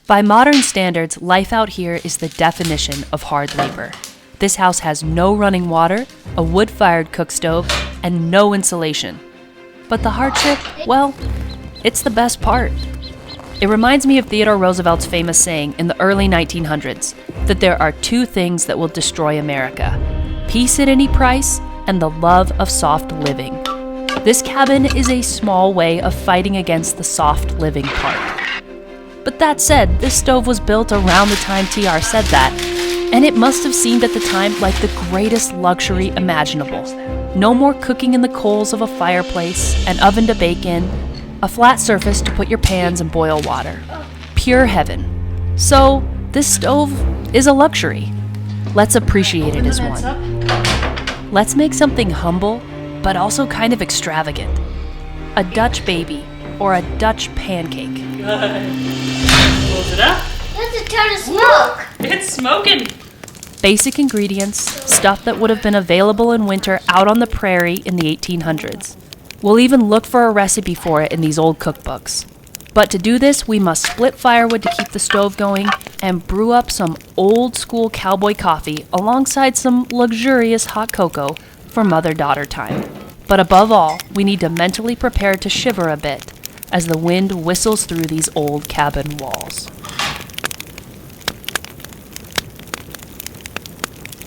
By modern standards, life out here is the definition of hard labor. This house has no running water, a wood-fired cookstove, and no insulation. But the hardship, well, it's the best part. It reminds me of Theodore Roosevelt's famous saying in the early 1900s that there are two things that will destroy America: peace at any price and the love of soft living. This cabin is a small way of fighting against the soft living part. But that said, this stove was built around the time TR said that, and it must have seemed at the time like the greatest luxury imaginable. No more cooking in the coals of a fireplace, an oven to bake in, a flat surface to put your pans and boil water. Pure heaven. So, this stove is a luxury. Let's appreciate it as one. Let's make something humble, but also kind of extravagant. A Dutch baby, or a Dutch pancake. Close it up. That's a ton of smoke. It's smoking. Basic ingredients, stuff that would have been available in winter out on the prairie in the 1800s. We'll even look for a recipe for it in these old cookbooks. But to do this, we must split firewood to keep the stove going and brew up some old school cowboy coffee alongside some luxurious hot cocoa for mother-daughter time. But above all, we need to mentally prepare to shiver a bit as the wind whistles through these old cabin walls.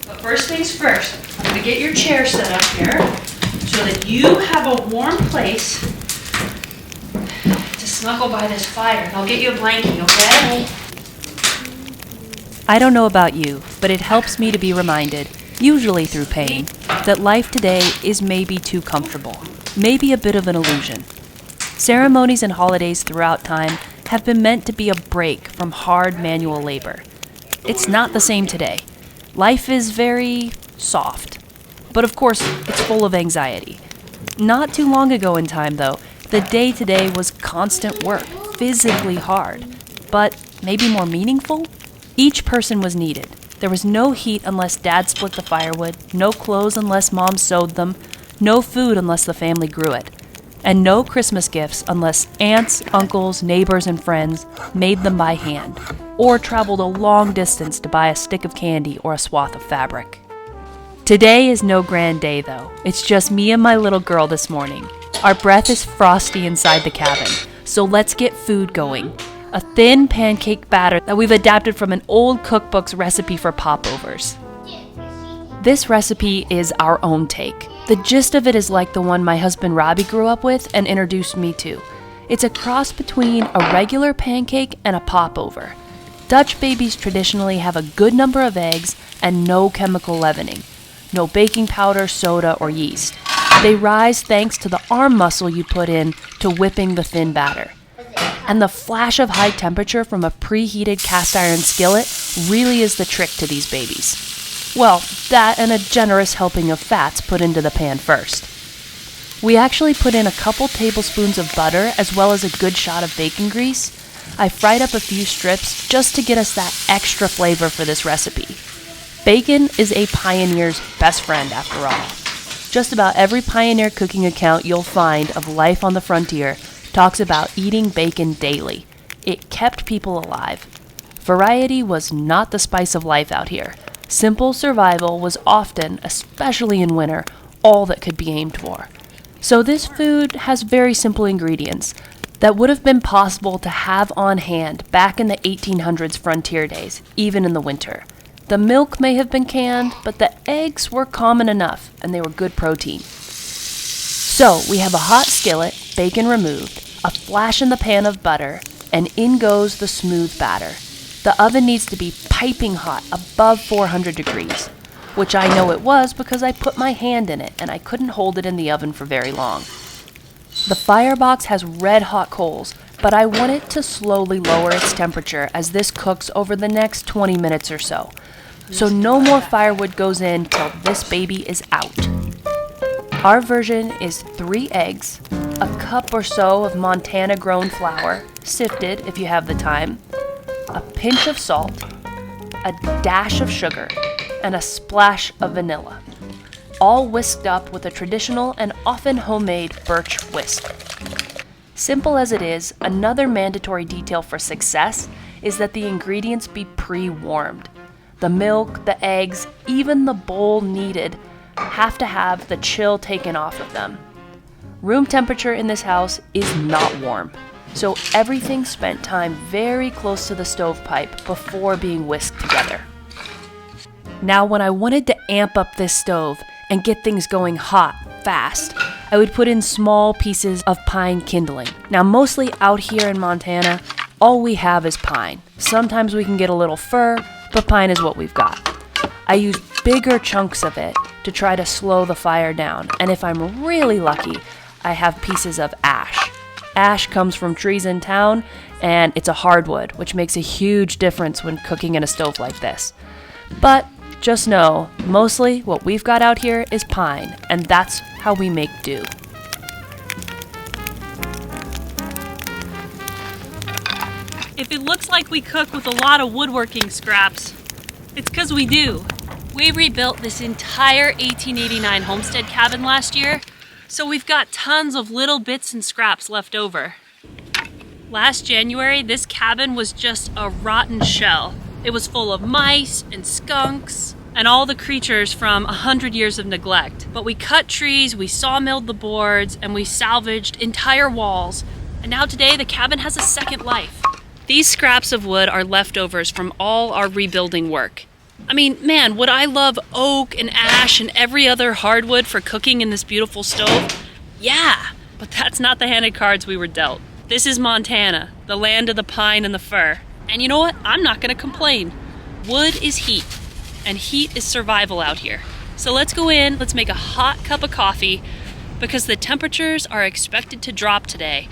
But first things first, I'm going to get your chair set up here so that you have a warm place to snuggle by this fire. And I'll get you a blankie, okay? I don't know about you, but it helps me to be reminded, usually through pain, that life today is maybe too comfortable, maybe a bit of an illusion. Ceremonies and holidays throughout time have been meant to be a break from hard manual labor. It's not the same today. Life is very soft. But of course, it's full of anxiety. Not too long ago in time, though, the day-to-day was constant work, physically hard, but maybe more meaningful? Each person was needed. There was no heat unless Dad split the firewood, no clothes unless Mom sewed them, no food unless the family grew it, and no Christmas gifts unless aunts, uncles, neighbors, and friends made them by hand, or traveled a long distance to buy a stick of candy or a swath of fabric. Today is no grand day, though. It's just me and my little girl this morning. Our breath is frosty inside the cabin, so let's get food going. A thin pancake batter that we've adapted from an old cookbook's recipe for popovers. This recipe is our own take. The gist of it is like the one my husband Robbie grew up with and introduced me to. It's a cross between a regular pancake and a popover. Dutch babies traditionally have a good number of eggs and no chemical leavening. No baking powder, soda, or yeast. They rise thanks to the arm muscle you put in to whipping the thin batter. And the flash of high temperature from a preheated cast iron skillet really is the trick to these babies. Well, that and a generous helping of fats put into the pan first. We actually put in a couple tablespoons of butter as well as a good shot of bacon grease. I fried up a few strips just to get us that extra flavor for this recipe. Bacon is a pioneer's best friend after all. Just about every pioneer cooking account you'll find of life on the frontier talks about eating bacon daily. It kept people alive. Variety was not the spice of life out here. Simple survival was often, especially in winter, all that could be aimed for. So this food has very simple ingredients that would have been possible to have on hand back in the 1800s frontier days, even in the winter. The milk may have been canned, but the eggs were common enough, and they were good protein. So we have a hot skillet, bacon removed, a flash in the pan of butter, and in goes the smooth batter. The oven needs to be piping hot, above 400 degrees, which I know it was because I put my hand in it and I couldn't hold it in the oven for very long. The firebox has red hot coals, but I want it to slowly lower its temperature as this cooks over the next 20 minutes or so. So no more firewood goes in till this baby is out. Our version is 3 eggs, a cup or so of Montana grown flour, sifted if you have the time, a pinch of salt, a dash of sugar, and a splash of vanilla, all whisked up with a traditional and often homemade birch whisk. Simple as it is, another mandatory detail for success is that the ingredients be pre-warmed. The milk, the eggs, even the bowl needed have to have the chill taken off of them. Room temperature in this house is not warm, so everything spent time very close to the stovepipe before being whisked together. Now, when I wanted to amp up this stove and get things going hot, fast, I would put in small pieces of pine kindling. Now, mostly out here in Montana, all we have is pine. Sometimes we can get a little fir, but pine is what we've got. I use bigger chunks of it to try to slow the fire down, and if I'm really lucky, I have pieces of ash. Ash comes from trees in town, and it's a hardwood, which makes a huge difference when cooking in a stove like this. But just know, mostly what we've got out here is pine, and that's how we make do. If it looks like we cook with a lot of woodworking scraps, it's because we do. We rebuilt this entire 1889 homestead cabin last year, so we've got tons of little bits and scraps left over. Last January, this cabin was just a rotten shell. It was full of mice and skunks and all the creatures from 100 years of neglect. But we cut trees, we sawmilled the boards, and we salvaged entire walls. And now today, the cabin has a second life. These scraps of wood are leftovers from all our rebuilding work. I mean, man, would I love oak and ash and every other hardwood for cooking in this beautiful stove? Yeah, but that's not the hand of cards we were dealt. This is Montana, the land of the pine and the fir. And you know what? I'm not gonna complain. Wood is heat, and heat is survival out here. So let's go in, let's make a hot cup of coffee, because the temperatures are expected to drop today,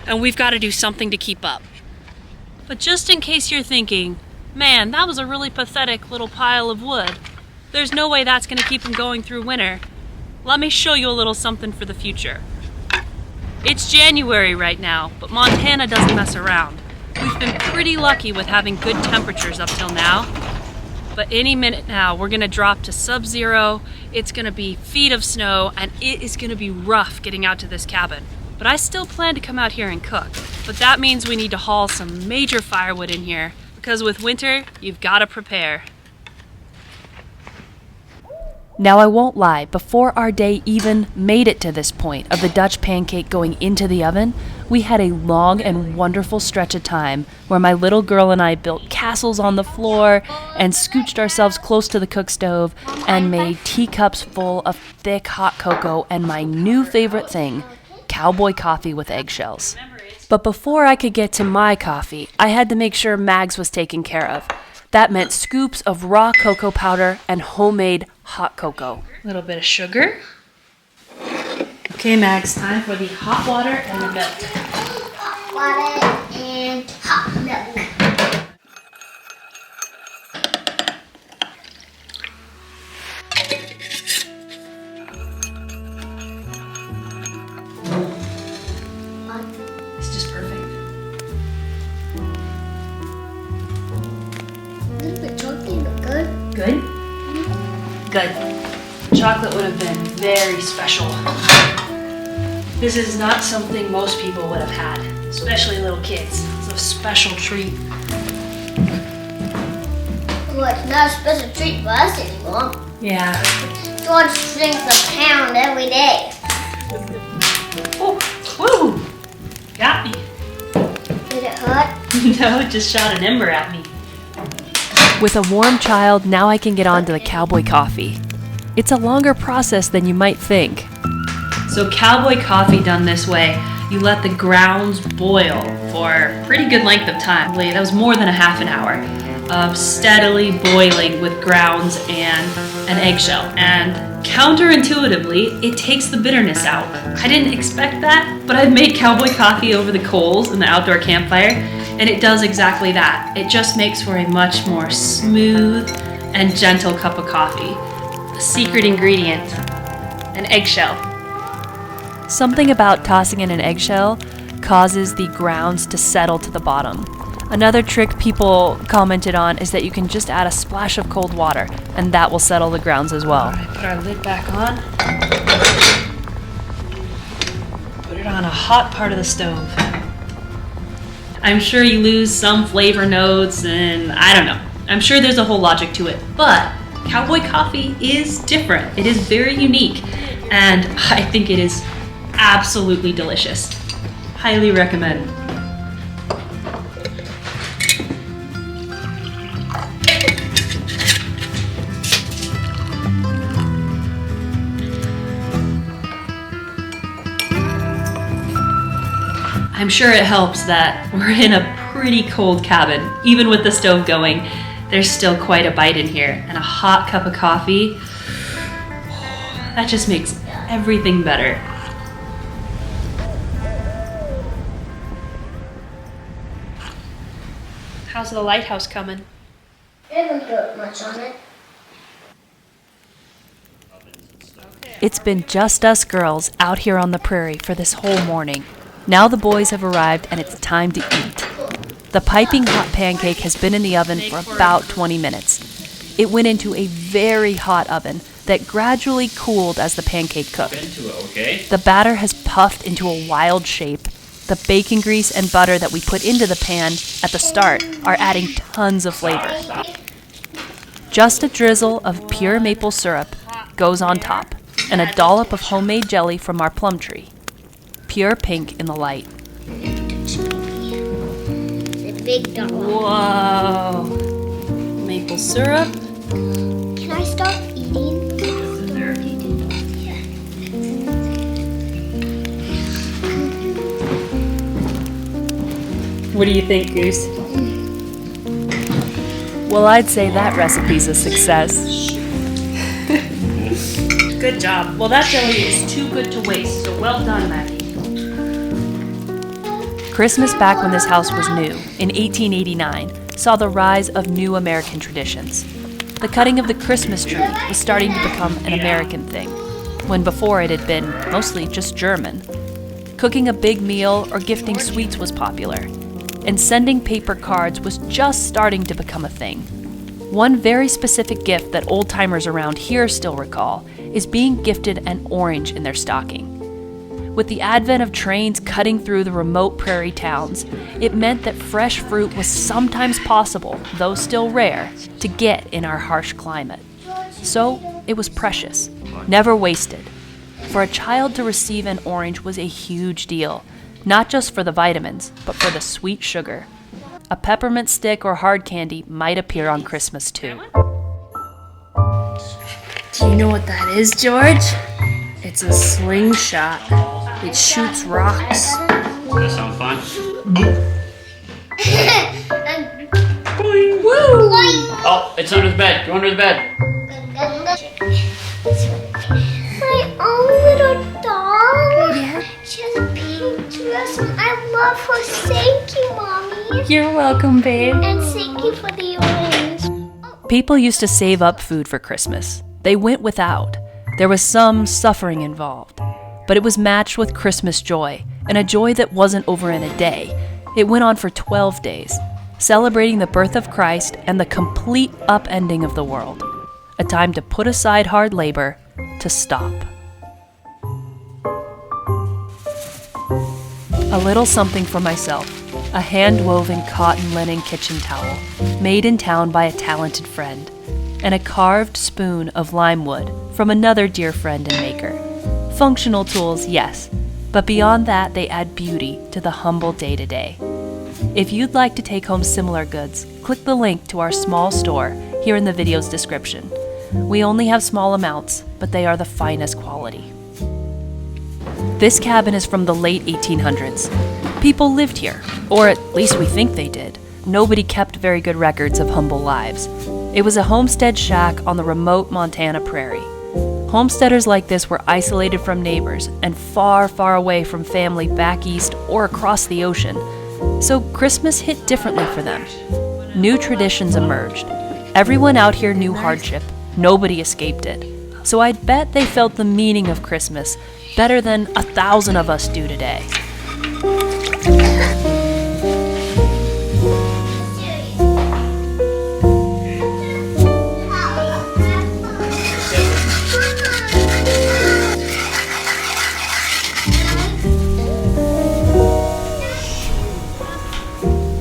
and we've gotta do something to keep up. But just in case you're thinking, man, that was a really pathetic little pile of wood. There's no way that's gonna keep them going through winter. Let me show you a little something for the future. It's January right now, but Montana doesn't mess around. We've been pretty lucky with having good temperatures up till now. But any minute now, we're gonna drop to sub-zero, it's gonna be feet of snow, and it is gonna be rough getting out to this cabin. But I still plan to come out here and cook. But that means we need to haul some major firewood in here, because with winter, you've gotta prepare. Now, I won't lie, before our day even made it to this point of the Dutch pancake going into the oven, we had a long and wonderful stretch of time where my little girl and I built castles on the floor and scooched ourselves close to the cook stove and made teacups full of thick hot cocoa and my new favorite thing, Cowboy Coffee with eggshells. But before I could get to my coffee, I had to make sure Mags was taken care of. That meant scoops of raw cocoa powder and homemade hot cocoa. A little bit of sugar. Okay, Max, time for the hot water and the milk. Water and hot milk. It's just perfect. Does the chocolate look good? Good? Good. Chocolate would have been very special. This is not something most people would have had, especially little kids. It's a special treat. Well, it's not a special treat for us anymore. Yeah. George drinks a pound every day. Oh, woo! Got me. Did it hurt? No, it just shot an ember at me. With a warm child, now I can get on to the Cowboy Coffee. It's a longer process than you might think. So Cowboy Coffee done this way, you let the grounds boil for a pretty good length of time. That was more than a half an hour of steadily boiling with grounds and an eggshell. And counterintuitively, it takes the bitterness out. I didn't expect that, but I've made Cowboy Coffee over the coals in the outdoor campfire, and it does exactly that. It just makes for a much more smooth and gentle cup of coffee. The secret ingredient, an eggshell. Something about tossing in an eggshell causes the grounds to settle to the bottom. Another trick people commented on is that you can just add a splash of cold water, and that will settle the grounds as well. All right, put our lid back on. Put it on a hot part of the stove. I'm sure you lose some flavor notes, and I don't know. I'm sure there's a whole logic to it, but Cowboy Coffee is different. It is very unique, and I think it is absolutely delicious. Highly recommend. I'm sure it helps that we're in a pretty cold cabin. Even with the stove going, there's still quite a bite in here. And a hot cup of coffee, that just makes everything better. How's the lighthouse coming? I haven't put much on it. It's been just us girls out here on the prairie for this whole morning. Now the boys have arrived and it's time to eat. The piping hot pancake has been in the oven for about 20 minutes. It went into a very hot oven that gradually cooled as the pancake cooked. The batter has puffed into a wild shape. The bacon grease and butter that we put into the pan at the start are adding tons of flavor. Just a drizzle of pure maple syrup goes on top, and a dollop of homemade jelly from our plum tree. Pure pink in the light. The big dollop. Whoa! Maple syrup. Can I stop eating? What do you think, Goose? Well, I'd say that recipe's a success. Good job. Well, that jelly is too good to waste, so well done, Maggie. Christmas back when this house was new, in 1889, saw the rise of new American traditions. The cutting of the Christmas tree was starting to become an American thing, when before it had been mostly just German. Cooking a big meal or gifting sweets was popular, and sending paper cards was just starting to become a thing. One very specific gift that old-timers around here still recall is being gifted an orange in their stocking. With the advent of trains cutting through the remote prairie towns, it meant that fresh fruit was sometimes possible, though still rare, to get in our harsh climate. So it was precious, never wasted. For a child to receive an orange was a huge deal, not just for the vitamins, but for the sweet sugar. A peppermint stick or hard candy might appear on Christmas too. Do you know what that is, George? It's a slingshot. It shoots rocks. That sounds fun. Woo! Oh, it's under the bed. Go under the bed. My own little doll. Yeah. She has a pink dress and I love her. Thank you, Mommy. You're welcome, babe. And thank you for the orange. People used to save up food for Christmas. They went without. There was some suffering involved. But it was matched with Christmas joy, and a joy that wasn't over in a day. It went on for 12 days, celebrating the birth of Christ and the complete upending of the world. A time to put aside hard labor, to stop. A little something for myself, a hand-woven cotton linen kitchen towel, made in town by a talented friend, and a carved spoon of lime wood from another dear friend and maker. Functional tools, yes, but beyond that, they add beauty to the humble day-to-day. If you'd like to take home similar goods, click the link to our small store here in the video's description. We only have small amounts, but they are the finest quality. This cabin is from the late 1800s. People lived here, or at least we think they did. Nobody kept very good records of humble lives. It was a homestead shack on the remote Montana Prairie. Homesteaders like this were isolated from neighbors and far, far away from family back east or across the ocean. So Christmas hit differently for them. New traditions emerged. Everyone out here knew hardship. Nobody escaped it. So I'd bet they felt the meaning of Christmas better than 1,000 of us do today.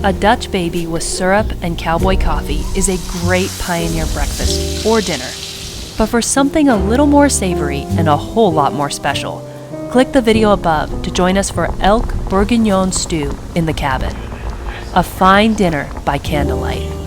A Dutch baby with syrup and cowboy coffee is a great pioneer breakfast or dinner. But for something a little more savory and a whole lot more special, click the video above to join us for elk bourguignon stew in the cabin. A fine dinner by candlelight.